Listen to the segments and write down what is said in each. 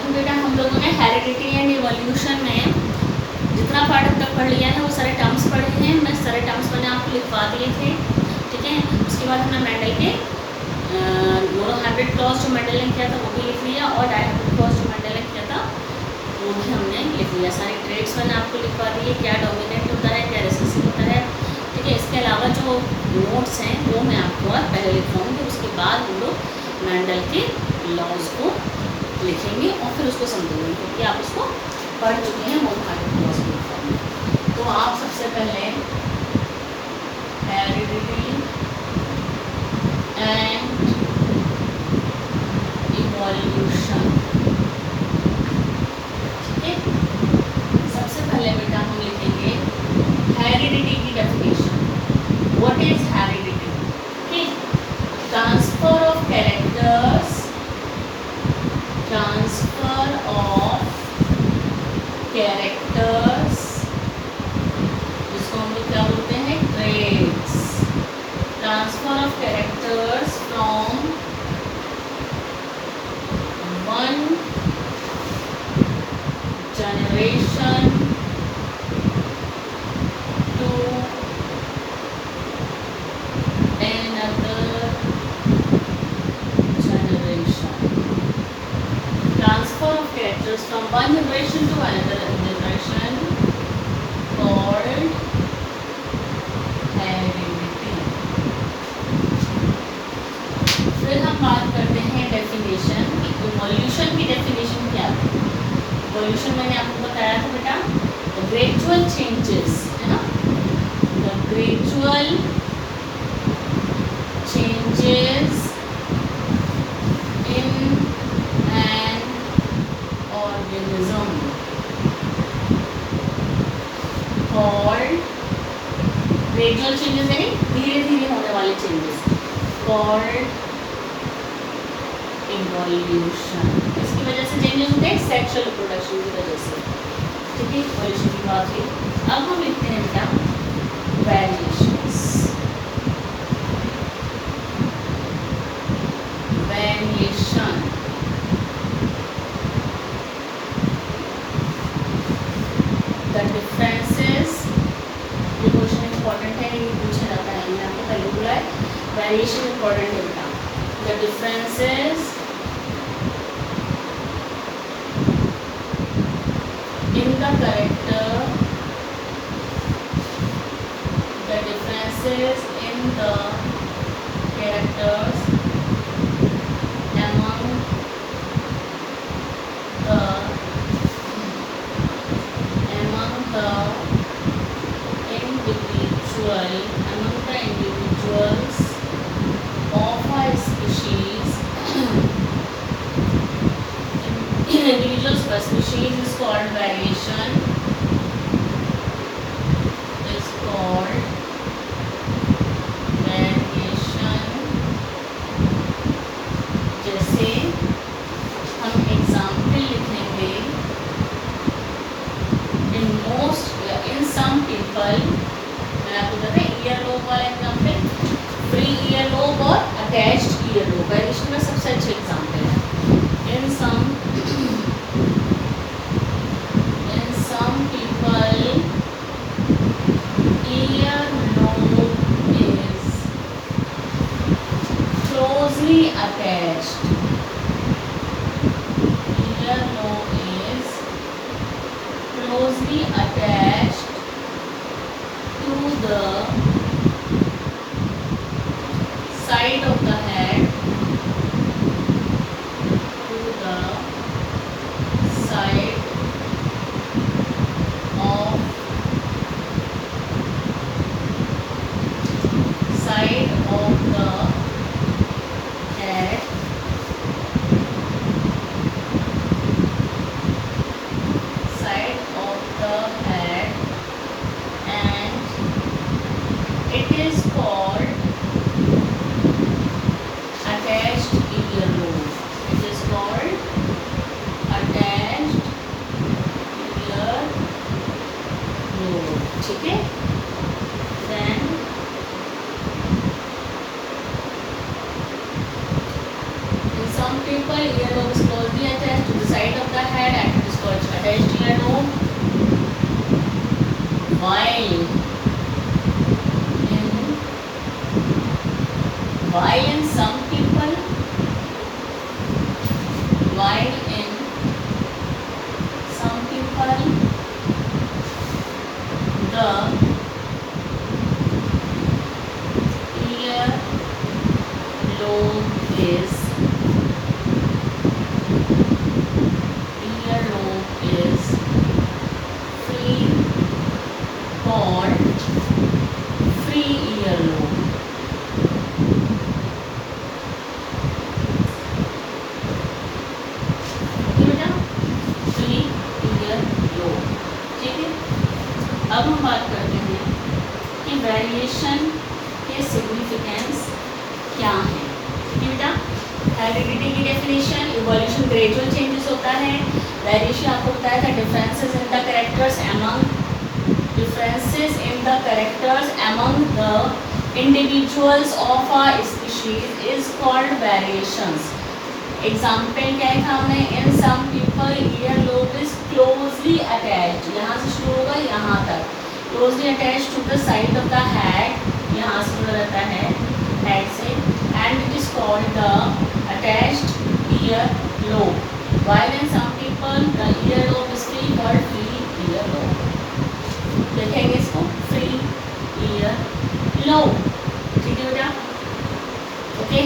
अभी बेटा हम लोगों ने हेरिडिटी एंड इवोल्यूशन में जितना पार्ट अब तक पढ़ लिया है वो सारे टर्म्स पढ़े हैं। मैं सारे टर्म्स मैंने आपको लिखवा दिए थे, ठीक है। उसके बाद हमने मेंडल के मोनोहाइब्रिड क्लॉज जो मेंडल ने किया था वो भी लिख लिया, और डायहाइब्रिड क्लॉज जो मेंडल ने किया था वो भी हमने लिख लिया। सारे ट्रेड्स मैंने आपको लिखवा दिए, क्या डोमिनेंट होता है, क्या रिसेसिव होता है, ठीक है। इसके अलावा जो नोट्स हैं वो मैं आपको और पहले लिखवाऊँगी, उसके बाद हम लोग मेंडल के लॉज को लिखेंगे और फिर उसको समझेंगे, क्योंकि आप उसको पढ़ चुके हैं मोनोहाइब्रिड क्लॉज के फॉर्म में। तो आप सबसे पहले हेरिडिटी एंड इवोल्यूशन, ठीक है। सबसे पहले बेटा हम लिखेंगे हेरिडिटी की definition. What is heredity? Okay, transfer of characters, transfer of characters, जिसको हम लोग क्या बोलते हैं, traits. Transfer of characters from one generation to another generation. Transfer of characters from one generation to another generation called heredity. फिर हम बात करते हैं डेफिनेशन की। इवोल्यूशन की डेफिनेशन क्या है? इवोल्यूशन मैंने आपको बताया था बेटा, ग्रेजुअल चेंजेस, है ना, the gradual changes in an organism called, gradual changes यानी धीरे धीरे होने वाले changes, called evolution। इसकी वजह से changes होते हैं sexual reproduction की वजह से, ठीक है। evolution की बात हुई। अब हम लिखते हैं क्या, variations। variation, the differences, ये क्वेश्चन इंपॉर्टेंट है, ये पूछा जाता है, मैंने आपको पहले बोला है वेरिएशन इंपॉर्टेंट है बेटा। the differences in the character, the differences in the characters among the individuals of a species individuals per species is called variation, is called variation। जैसे हम एग्जाम्पल लिखेंगे, in some people, मैंने आपको बताया ear lobe वाला example, free ear lobe और attached ear lobe, variation में सबसे अच्छे एग्जाम्पल है। in some people ear lobe is closely attached, ear lobe is closely attached to the side of the head, to the side of the head, side of the head, and it is called attached ear lobe, it is called attached ear lobe, ठीक है। then in some people ear lobe is closely attached to the side of the head and it is called attached earlobe. While in some people, the ear lobe is free, called free earlobe. बेटा free earlobe, ठीक है। अब हम बात करते हैं कि variation के सिग्निफिकेंस क्या है। ठीक है बेटा, हेरिडिटी की डेफिनेशन, इवोल्यूशन ग्रेजुअल चेंजेस होता है। वेरिएशन आपको बताया था differences in the characters among the individuals of a species is called variations. Example क्या है हमने, in some people ear lobe is closely attached, यहाँ से शुरू होगा यहाँ तक, closely attached to the side of the head, यहाँ से जुड़ा रहता है हेड से, and it is called the attached ear lobe. While in some people the ear lobe is free, called free ear lobe. देखेंगे इसको, फ्री ईयर लोब, ठीक है बेटा। ओके,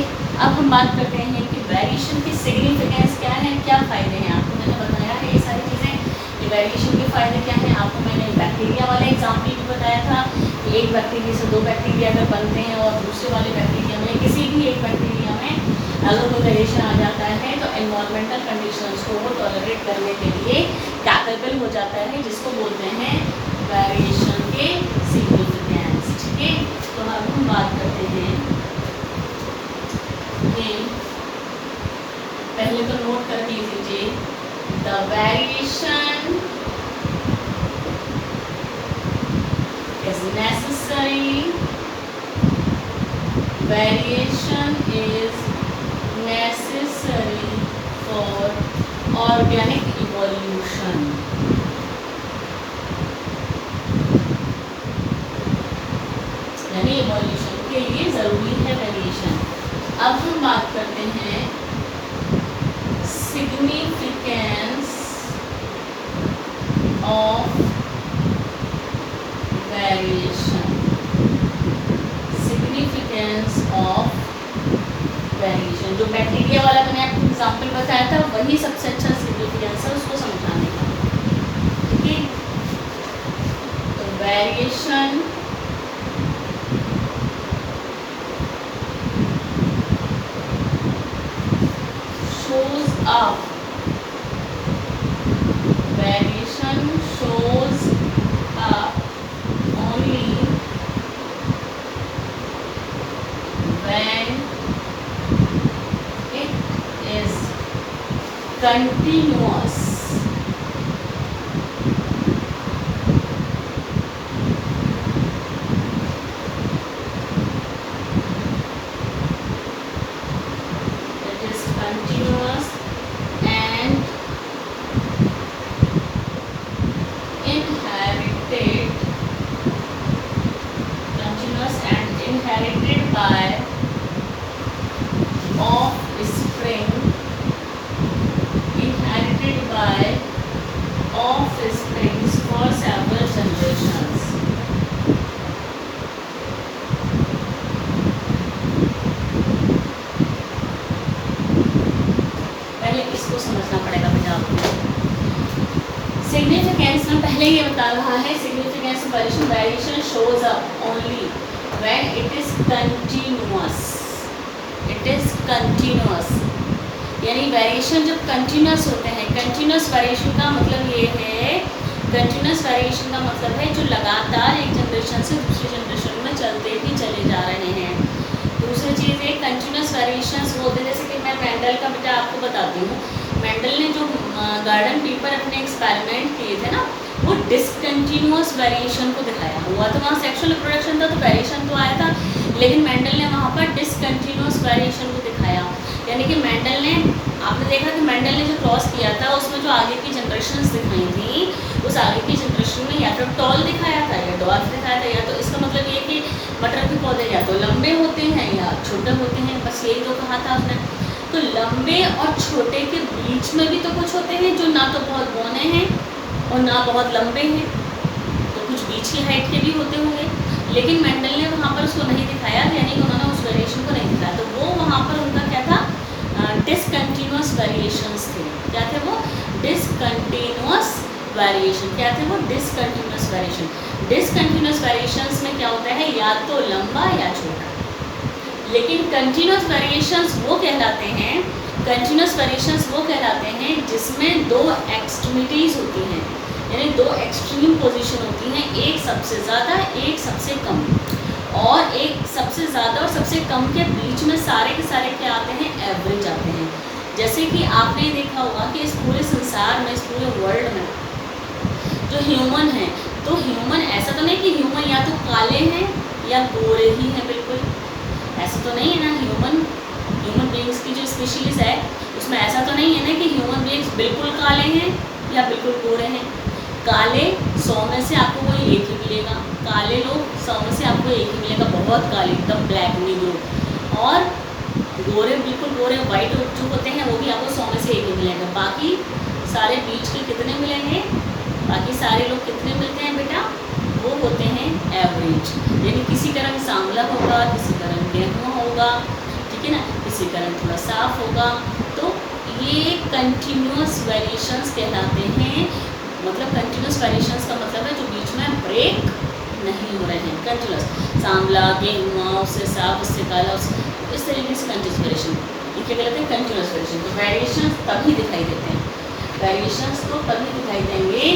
अब हम बात करते हैं कि वेरिएशन की सिग्निफिकेंस क्या है, क्या फ़ायदे हैं। आपको मैंने बताया है ये सारी चीज़ें, कि वेरिएशन के फ़ायदे क्या हैं। आपको मैंने बैक्टीरिया वाले एग्जाम्पल भी बताया था कि एक बैक्टीरिया से दो बैक्टीरिया अगर बनते हैं और दूसरे वाले बैक्टीरिया में, किसी भी एक बैक्टीरिया में अगर कोई वेरिएशन आ जाता है तो एनवायरमेंटल कंडीशंस को वो टॉलरेट करने के लिए कैपेबल हो जाता है, जिसको बोलते हैं वेरिएशन के सिग्निफिकेंस। ठीक है, तो अब हम बात करते हैं कि पहले तो नोट कर लीजिए, the variation is necessary, variation is necessary for organic evolution. यानी इवोल्यूशन के लिए ज़रूरी है वेरिएशन। अब हम बात करते हैं significance of variation. Significance of variation, जो बैक्टीरिया वाला मैंने आपको एग्जाम्पल बताया था वही सबसे अच्छा सिग्निफिकेंस है उसको समझाने का। ठीक है, तो variation shows up, variation shows up only when it is continuous. Continuous and inherited by offspring, for several generations. पहले इसको समझना पड़ेगा बेटा आपको। सिग्निफिकेंस में पहले ये बता रहा है, significance variation shows up only when it is continuous. It is continuous, यानी वेरिएशन जब कंटिन्यूअस होते हैं। कंटिन्यूअस वेरिएशन का मतलब ये है, कंटिन्यूअस वेरिएशन का मतलब है जो लगातार एक जनरेशन से दूसरी जनरेशन में चलते ही चले जा रहे हैं। दूसरी चीज़ है कंटिन्यूअस वेरिएशंस बोलते हैं, जैसे कि मैं मेंडल का बेटा आपको बताती हूँ। मेंडल ने जो गार्डन पीपर अपने एक्सपेरिमेंट किए थे ना, वो डिसकंटिन्यूअस वेरिएशन को दिखाया हुआ तो वहाँ सेक्सुअल रिप्रोडक्शन था तो वेरिएशन तो आया था, लेकिन मेंडल ने वहाँ पर डिसकंटिन्यूअस वेरिएशन को दिखाया। यानी कि मेंडल ने, आपने देखा कि मेंडल ने जो क्रॉस किया था उसमें जो आगे की जनरेशन्स दिखाई थी, उस आगे की जनरेशन में या तो टॉल दिखाया था या डॉर्फ दिखाया था, या तो इसका मतलब ये कि मटर के पौधे या तो लंबे होते हैं या छोटे होते हैं, बस यही तो कहा था उसने। तो लंबे और छोटे के बीच में भी तो कुछ होते हैं जो ना तो बहुत बौने हैं और ना बहुत लंबे हैं, तो कुछ बीच की हाइट के भी होते होंगे, लेकिन मेंडल ने वहाँ पर उसको नहीं दिखाया, यानी उन्होंने उस वेरिएशन को नहीं दिखाया। तो वो वहाँ पर उनका क्या था, डिसकंटिन्यूअस वेरिएशंस थे। क्या थे वो? Discontinuous variation. क्या थे वो? Discontinuous variation. डिसकंटिन्यूअस वेरिएशंस में क्या होता है, या तो लंबा या छोटा। लेकिन कंटिन्यूअस वेरिएशंस वो कहलाते हैं, कंटिन्यूअस वेरिएशंस वो कहलाते हैं जिसमें दो एक्सट्रीमिटीज़ होती हैं, यानी दो एक्सट्रीम पोजीशन होती हैं, एक सबसे ज़्यादा एक सबसे कम, और एक सबसे ज़्यादा और सबसे कम के बीच में सारे के सारे क्या आते हैं, एवरेज आते हैं। जैसे कि आपने देखा होगा कि इस पूरे संसार में, इस पूरे वर्ल्ड में जो ह्यूमन है, तो ह्यूमन ऐसा तो नहीं कि ह्यूमन या तो काले हैं या गोरे ही हैं, बिल्कुल ऐसा तो नहीं है ना। ह्यूमन बींग्स की जो स्पीशीज़ है उसमें ऐसा तो नहीं है ना कि ह्यूमन बींग्स बिल्कुल काले हैं या बिल्कुल गोरे हैं। काले 100 में से आपको कोई एक ही मिलेगा, काले लोग 100 में से आपको एक ही मिलेगा, बहुत काले एकदम ब्लैक नीग्रो, और गोरे बिल्कुल गोरे वाइट जो होते हैं वो भी आपको 100 में से एक ही मिलेगा। बाकी सारे बीच के कितने मिलेंगे, बाकी सारे लोग कितने मिलते हैं बेटा, वो होते हैं एवरेज, यानी किसी का रंग सांवला होगा, किसी का रंग गेहुआ होगा, ठीक है ना, किसी का रंग थोड़ा साफ होगा। तो ये कंटिन्यूअस वेरिएशंस कहलाते हैं। मतलब कंटिन्यूअस वेरिएशंस का मतलब है जो बीच में ब्रेक नहीं हो रहे हैं, कंटिन्यूअस, सांवला गेहुआ, उससे साफ उससे काला, इस तरीके से कंटिन्यूअस वेरिएशन, ये क्या कहलाते हैं, कंटिन्यूअस वेरिएशन। तो वेरिएशन तभी दिखाई देते हैं, वेरिएशंस तो तभी दिखाई देंगे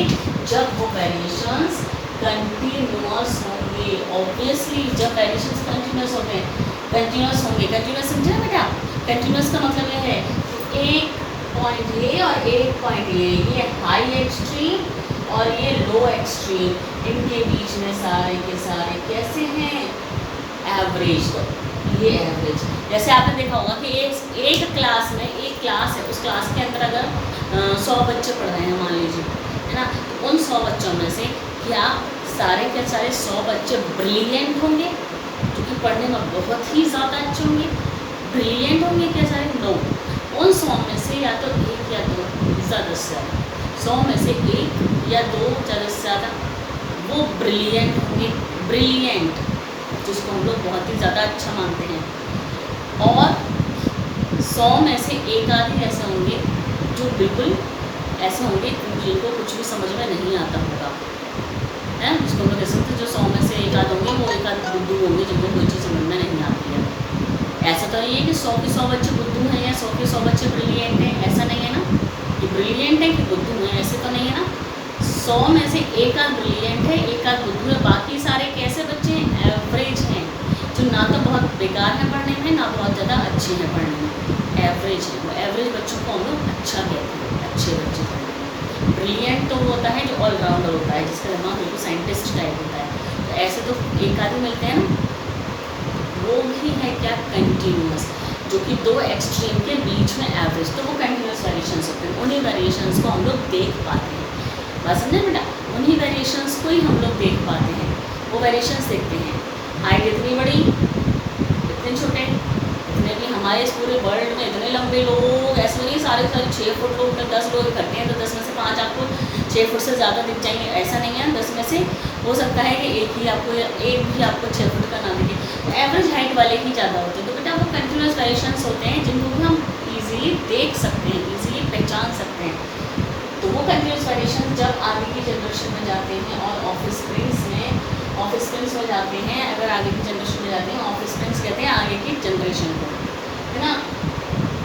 जब वो वेरिएशंस कंटिन्यूअस होंगे। ऑब्वियसली जब वेरिएशंस कंटिन्यूअस होते हैं, कंटिन्यूअस होंगे, कंटिन्यूअस समझे बेटा, कंटिन्यूअस का मतलब ये है एक पॉइंट ए और एक पॉइंट ए, ये हाई एक्सट्रीम और ये लो एक्सट्रीम, इनके बीच में सारे के सारे कैसे हैं, एवरेज। तो ये एवरेज, जैसे आपने देखा होगा कि एक क्लास में, एक क्लास है, उस क्लास के अंदर अगर 100 बच्चे पढ़ रहे हैं मान लीजिए, है ना, तो उन 100 बच्चों में से क्या सारे के सारे 100 बच्चे ब्रिलियंट होंगे, जो कि पढ़ने में बहुत ही ज़्यादा अच्छे होंगे, ब्रिलियंट होंगे क्या सारे? नो। उन 100 में से या तो एक या दो, ज़्यादा से ज़्यादा 100 में से एक या दो, ज़्यादा से ज़्यादा वो ब्रिलियंट होंगे, ब्रिलियंट जिसको हम लोग बहुत ही ज़्यादा अच्छा मानते हैं, और 100 में से एक आधे ऐसे होंगे जो बिल्कुल ऐसे होंगे जिनको कुछ भी समझ में नहीं आता होगा, है, जिसको हम लोग कह सकते हैं जो 100 में से एक आध होंगे वो एक आध बुद्धू होंगे जिनको कोई चीज़ समझ में नहीं आती है। ऐसा तो नहीं है कि 100 के 100 बच्चे बुद्धू हैं या 100 के 100 बच्चे ब्रिलियंट हैं, ऐसा नहीं है ना, कि ब्रिलियंट है कि बुद्धू हैं, ऐसे तो नहीं है ना। 100 में से एक आध ब्रिलियंट है, एक आध बुद्धू है, बाकी सारे कैसे बच्चे हैं, एवरेज हैं, जो ना तो बहुत बेकार है पढ़ने में ना बहुत ज़्यादा अच्छे हैं पढ़ने में, एवरेज है। वो एवरेज बच्चों को हम लोग अच्छा कहते हैं, अच्छे बच्चे पढ़ने। ब्रिलियंट तो वो होता है जो ऑलराउंडर होता है, जिसका दिमाग बिल्कुल साइंटिस्ट टाइप होता है। तो ऐसे तो एक आधे मिलते हैं ना, वो भी है क्या, कंटिन्यूअस, जो कि दो एक्सट्रीम के बीच में एवरेज, तो वो कंटिन्यूअस वेरिएशंस होते हैं। उन्हीं वेरिएशंस को हम लोग देख पाते हैं, बात समझे बेटा, उन्हीं वेरिएशंस को ही हम लोग देख पाते हैं। वो वेरिएशंस देखते हैं, हाइट इतनी बड़ी, इतने छोटे, इतने भी हमारे इस पूरे वर्ल्ड में इतने लंबे लोग ऐसे नहीं, सारे 6 फुट लोग, 10 लोग इकट्ठे हैं तो 10 में से 5 आपको 6 फुट से ज़्यादा दिख जाएंगे, ऐसा नहीं है। 10 में से हो सकता है कि एक भी आपको 6 फुट का ना दिखे, तो एवरेज हाइट वाले ही ज़्यादा होते हैं। तो बेटा वो कंटिन्यूअस वेरिएशंस होते हैं जिनको भी हम ईजिली देख सकते हैं, ईजिली पहचान सकते हैं। तो वो कंटिन्यूअस वेरिएशन जब आगे की जनरेशन में जाते हैं और ऑफिस स्प्रिंग्स में जाते हैं, अगर आगे की जनरेशन में जाते हैं, ऑफिस स्प्रिंग्स कहते हैं आगे की जनरेशन को, है ना,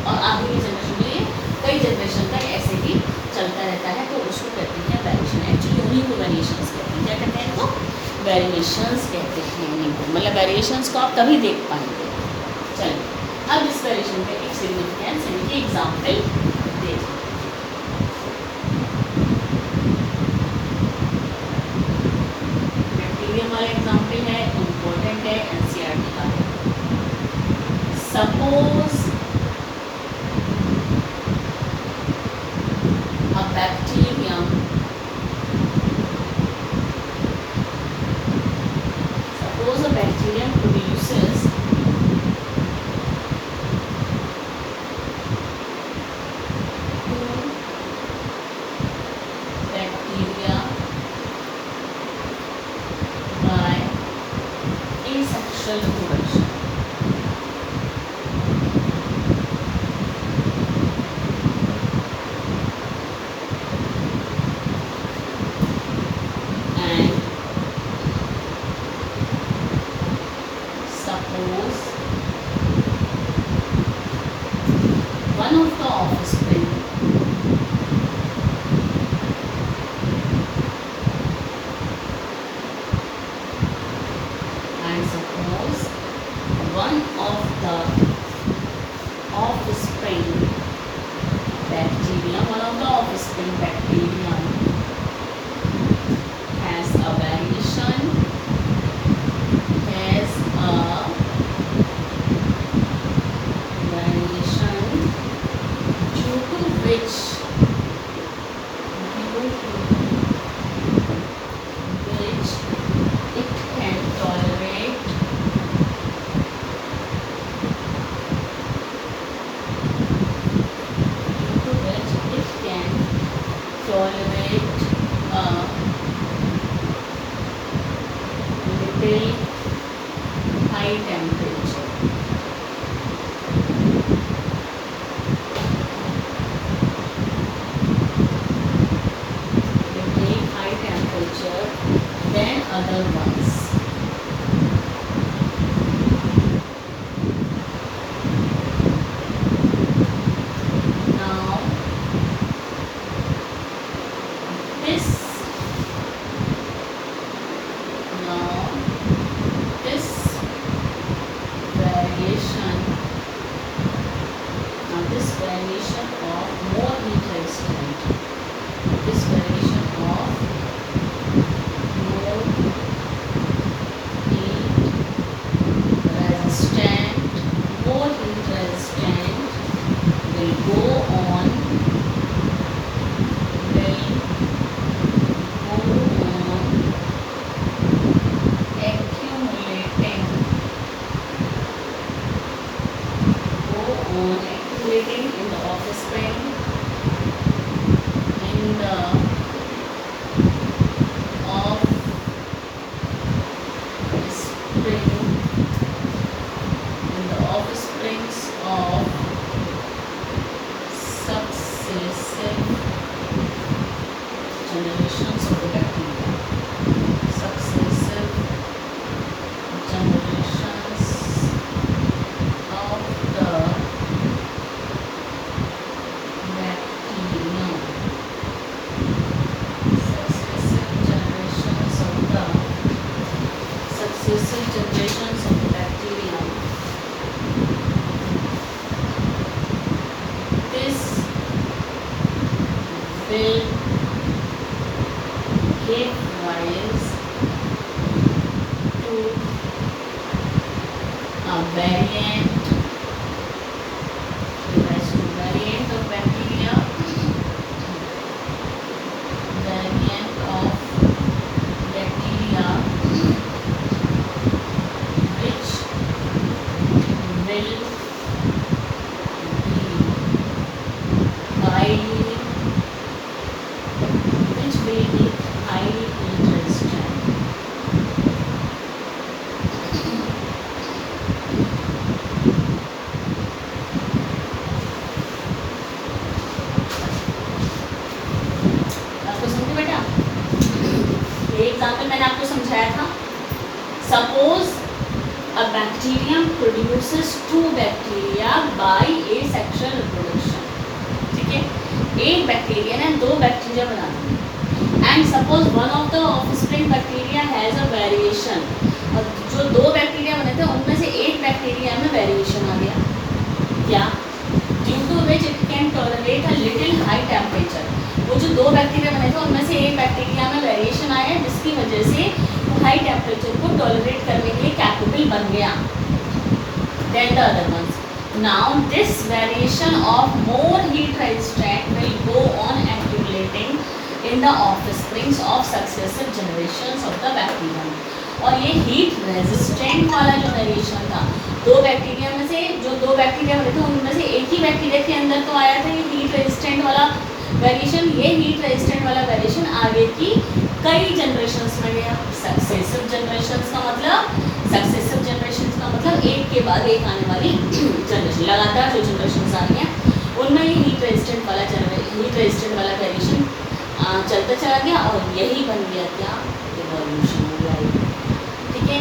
और आगे की जनरेशन में कई जनरेशन तक ऐसे ही चलता रहता है, तो उसको कहते हैं वेरिएशन। एक्चुअली उन्हीं को वेरिएशंस कहते हैं, क्या कहते हैं इनको, वेरिएशंस कहते हैं उन्हीं को, मतलब वेरिएशंस को आप तभी देख पाएंगे। चलिए अब इस वेरिएशन का एक सिग्निफिकेंस यानी कि एग्जाम्पल देखिए। हमारा एग्जाम्पल है, इम्पोर्टेंट है, एनसीईआरटी का है। Suppose of the offspring. And suppose one of the offspring bacterium, one of the offspring bacterium has a variation, due to which it can tolerate a little high temperature. Little high temperature than other ones. Now this variation of more heat resistant, this variation of more heat resistant, will go on accumulating in the offspring, in the offsprings of successive generations of the bacteria. Successive generations of the bacterium. Successive generations of the bacterium. This will give rise to a variant of bacteria, which will be highly resistant. आपको समझ बेटा, ये example मैंने आपको समझाया था. Suppose a bacterium produces 2 bacteria by asexual reproduction. ठीक है, एक बैक्टीरिया ने 2 बैक्टीरिया बना दिए. And suppose one of the offspring bacteria has a variation. और जो 2 बैक्टीरिया बने थे उनमें से एक बैक्टीरिया में वेरिएशन आ गया. क्या? Due to which it can tolerate a little high temperature. वो जो 2 बैक्टीरिया बने थे उनमें से एक बैक्टीरिया में वेरिएशन आया, जिसकी वजह से हाई टेम्परेचर को टॉलरेट करने के लिए कैपेबल बन गया then the other ones. Now this variation of more heat resistant will go on accumulating in the offsprings of successive generations of the bacterium. और ये हीट रेजिस्टेंट वाला जो वेरिएशन था, 2 बैक्टीरिया में से जो 2 बैक्टीरिया बने थे उनमें से एक ही बैक्टीरिया के अंदर तो आया था ये हीट रेजिस्टेंट वाला वेरिएशन. ये हीट रेजिस्टेंट वाला वेरिएशन आगे की कई जनरेशंस में गया. सक्सेसिव जनरेशंस का मतलब एक के बाद एक आने वाली जनरेशन, लगातार जो जनरेशंस आ रही हैं उनमें ये हीट रेजिस्टेंट वाला वेरिएशन चलता चला गया और यही बन गया क्या? इवोल्यूशन हो गया. ठीक है,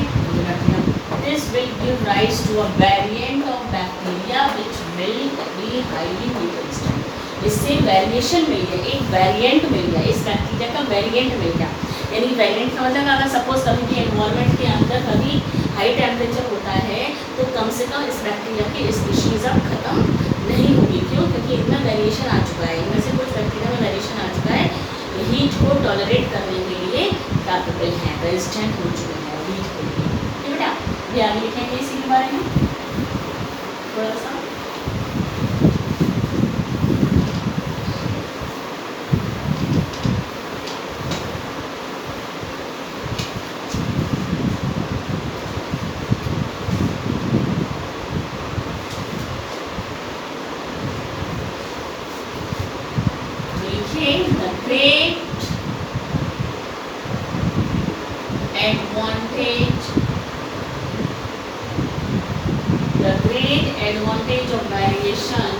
this will give rise to a variant of bacteria which will be be highly heat resistant. इससे वेरिएशन मिल गया, एक वेरिएंट मिल गया, इस बैक्टीरिया का वेरिएंट मिल गया। यानी वेरिएंट का मतलब अगर सपोज कभी भी एनवायरनमेंट के अंदर कभी हाई टेम्परेचर होता है तो कम से कम इस बैक्टीरिया की स्पीशीज़ अब खत्म नहीं होगी। क्यों? क्योंकि इतना वेरिएशन आ चुका है, इनमें से कुछ बैक्टीरिया में वेरिएशन आ चुका है, हीट को टॉलरेट करने के लिए कैपेबल हैं, रेजिस्टेंट हो चुके हैं हीट के लिए। ठीक है बेटा, अभी आगे लिखेंगे इसी के बारे में थोड़ा सा। The great advantage of variation,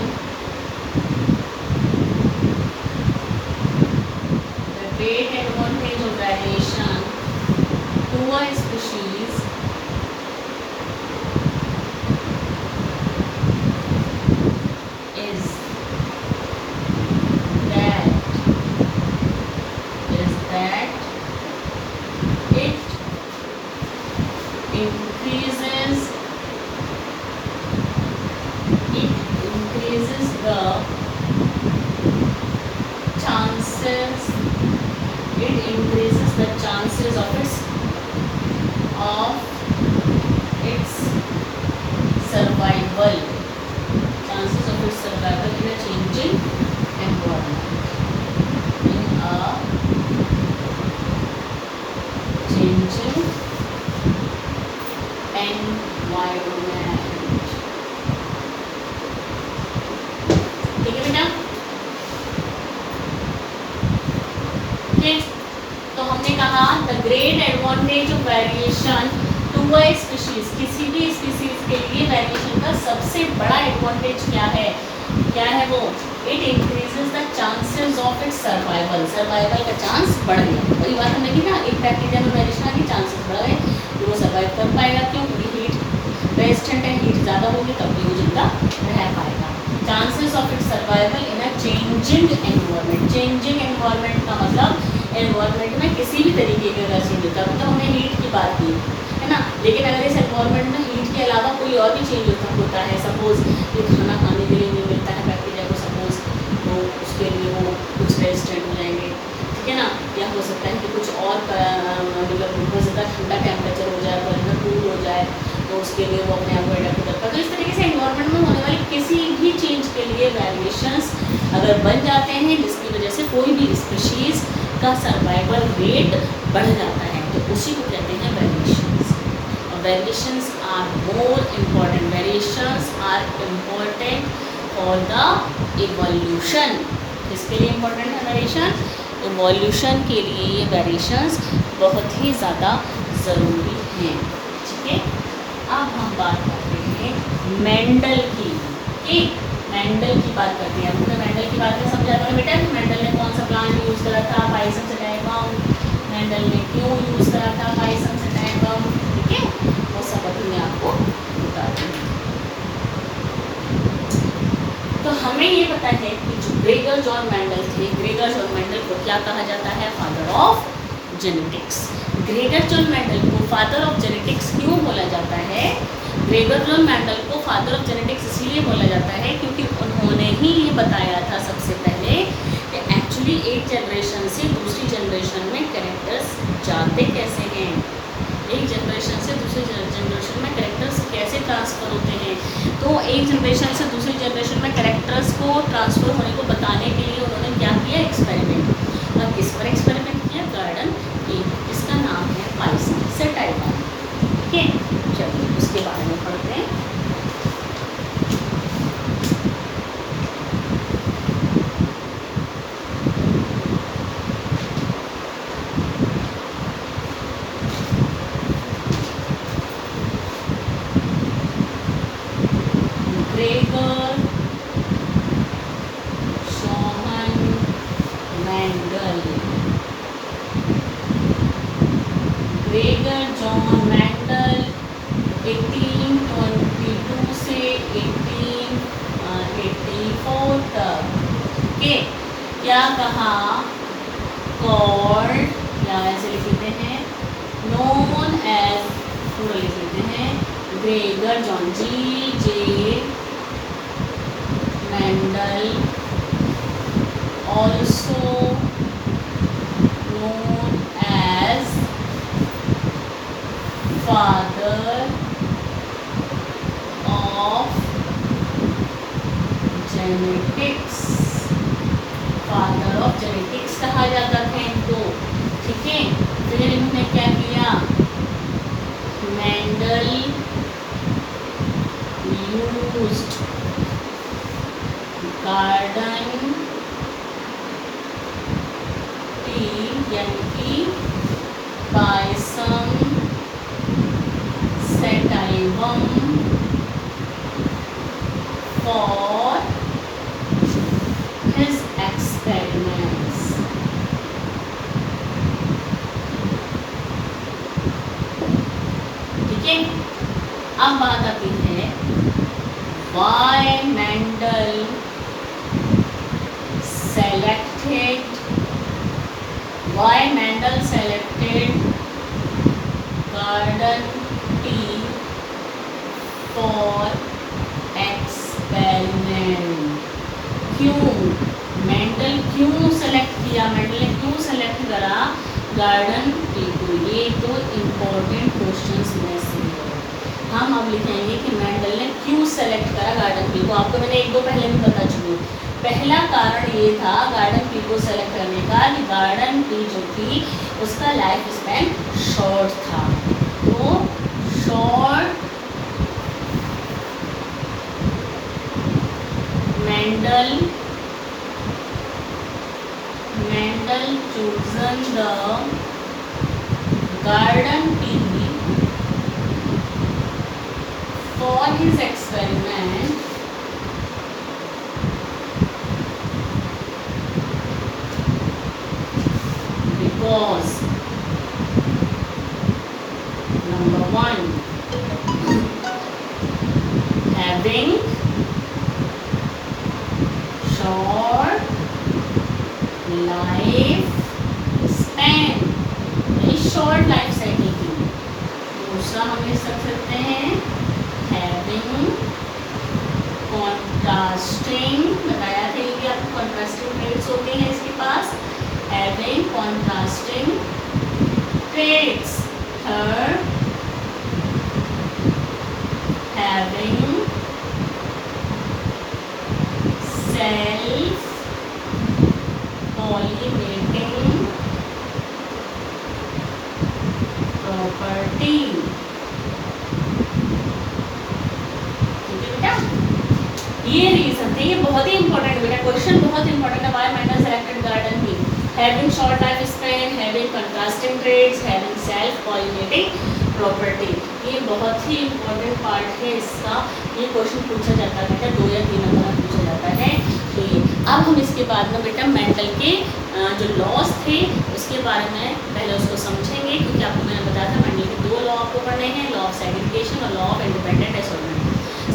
the great advantage of variation to a species is that it increases the chances, of its survival, in a changing environment, ठीक है बेटा। ठीक, तो हमने कहा the great advantage of variation to a species, किसी भी species के लिए वेरिएशन का सबसे बड़ा एडवांटेज क्या है वो? It increases the chances of its survival का चांस बढ़ गया। वही बात हमने की ना, एक बैक्टीरिया में वेरिएशन के चांसेस बढ़ गए तो वो सर्वाइव कर पाएगा। क्यों? क्योंकि हीट रेजिस्टेंट है, हीट ज़्यादा होगी तब भी वो जिंदा रह पाएगा। Chances of its survival in a changing environment, changing environment का मतलब एनवायरनमेंट में किसी भी तरीके का अगर चेंज होता है, मतलब हमने हीट की बात की है ना, लेकिन अगर इस एनवायरनमेंट में हीट के अलावा कोई और भी चेंज होता है, सपोज ये खाना खाने के लिए नहीं मिलता है बैक्टीरिया को सपोज, तो उसके लिए वो कुछ रेजिस्टेंट हो जाएंगे, ठीक है ना। या हो सकता है कि कुछ और मतलब बहुत ज़्यादा ठंडा टेम्परेचर हो जाए, बहुत ज़्यादा कूल हो जाए, तो उसके लिए वो अपने आप को अडेप्ट करता है। तो इस तरीके से एनवायरनमेंट में होने वाली किसी भी चेंज के लिए वेरिएशंस अगर बन जाते हैं जिसकी वजह से कोई भी स्पीशीज़ का सर्वाइवल रेट बढ़ जाता है, तो उसी को कहते हैं वेरिएशंस। और variations are more important, variations are important for the evolution. किसके लिए इम्पॉर्टेंट है वेरिएशन? इवोल्यूशन के लिए ये वेरिएशंस बहुत ही ज़्यादा ज़रूरी हैं। ठीक है, अब हम बात करते हैं मेंडल की। मेंडल की बात करते हैं। हमने मेंडल की बात में समझा था बेटा कि मेंडल ने कौन सा प्लांट यूज़ करा था, पाइसम सटाइवम। मेंडल ने क्यों यूज़ करा था पाइसम सटाइवम, ठीक है, वो सब अभी मैं आपको बता दूँ। तो हमें ये पता है कि जो ग्रेगर जॉन मेंडल थे, ग्रेगर जॉन मेंडल को क्या कहा जाता है? Father of genetics. Gregor John Mendel को फादर ऑफ जेनेटिक्स क्यों बोला जाता है? ग्रेगर जॉन मेंडल को फादर ऑफ जेनेटिक्स इसलिए बोला जाता है क्योंकि उन्होंने ही ये बताया था सबसे पहले कि एक्चुअली एक जनरेशन से दूसरी जनरेशन में कैरेक्टर्स जाते कैसे हैं, एक जनरेशन से दूसरी जनरेशन में कैरेक्टर्स कैसे ट्रांसफ़र होते हैं। तो एक जनरेशन से दूसरी जनरेशन में कैरेक्टर्स को ट्रांसफ़र होने को बताने के लिए उन्होंने क्या किया? एक्सपेरिमेंट। और किस पर एक्सपेरिमेंट किया? गार्डन की, इसका नाम है पाइसम सटाइवम। ठीक है, चलिए उसके बारे में पढ़ते हैं। Gregor John Mendel, Gregor John Mendel 1822 से 18 ओके, क्या कहा, कॉल्ड, या ऐसे लिख लेते हैं, नोन एज, पूरा लिख लेते हैं, Gregor John, G.J. Mendel, also known as father of genetics, father of genetics कहा जाता था इनको, ठीक है। फिर इन्होंने क्या किया, मेंडल यूज्ड गार्डन टी, यानी कि बायसम सेटाइवम फॉर हिज एक्सपेरिमेंट्स। ठीक है, अब बात आती है why Mendel selected garden tea for experiment। क्यों मेंडल क्यों सेलेक्ट किया, मेंडल ने क्यों सेलेक्ट करा गार्डन टी को, ये तो इम्पोर्टेंट क्वेश्चंस में से है। हम अब लिखेंगे कि मेंडल ने क्यों सेलेक्ट करा गार्डन टी को। आपको मैंने एक दो पहले भी बता चुकी हूँ। पहला कारण ये था गार्डन टी को सेलेक्ट करने का कि गार्डन टी जो थी उसका लाइफ स्पैन शॉर्ट था, तो short Mendel chosen the garden tea for his experiment because number one, having short life span, short life cycle की। दूसरा हम लिख सकते हैं हैविंग कॉन्ट्रास्टिंग, बताया था ये कि आपको कॉन्ट्रास्टिंग ट्रेड्स होते हैं इसके पास, having contrasting traits. Third, having self pollinating property। ठीक है बेटा, ये रीजन थे, ये बहुत ही इंपॉर्टेंट बेटा, क्वेश्चन बहुत इंपॉर्टेंट है। Why Mendel selected garden pea, having short life span, having contrasting traits, having self pollinating property. ये बहुत ही इंपॉर्टेंट पार्ट है इसका, ये क्वेश्चन पूछा जाता है बेटा, 2 या 3 नंबर में पूछा जाता है। तो ये अब हम इसके बाद में बेटा मेंडल के जो लॉस थे उसके बारे में पहले उसको समझेंगे, क्योंकि आपको मैंने बताया था मेंडल के 2 लॉ आपको पढ़ने हैं, लॉ ऑफ सेग्रीगेशन और law of independent assortment.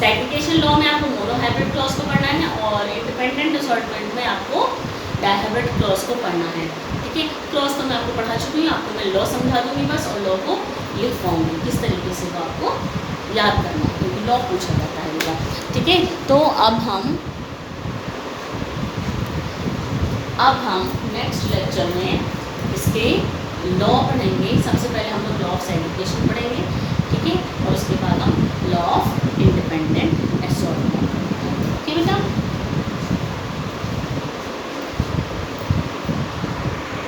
Segregation law में आपको मोनोहाइब्रिड क्लॉज को पढ़ना है और इंडिपेंडेंट असॉर्टमेंट में आपको डायहाइब्रिड क्लॉज को पढ़ना है। ठीक है, क्लॉज तो मैं आपको पढ़ा चुकी हूँ, आपको मैं लॉ समझा दूंगी बस, और लॉ को लिखवाऊंगी किस तरीके से वो आपको याद करना है, क्योंकि लॉ पूछा जाता है बेटा। ठीक है, तो अब हम नेक्स्ट लेक्चर में इसके लॉ पढ़ेंगे। सबसे पहले हम लोग लॉ ऑफ सेग्रीगेशन पढ़ेंगे, ठीक है, और उसके बाद हम लॉ ऑफ इंडिपेंडेंट असॉर्टमेंट। ठीक है बेटा।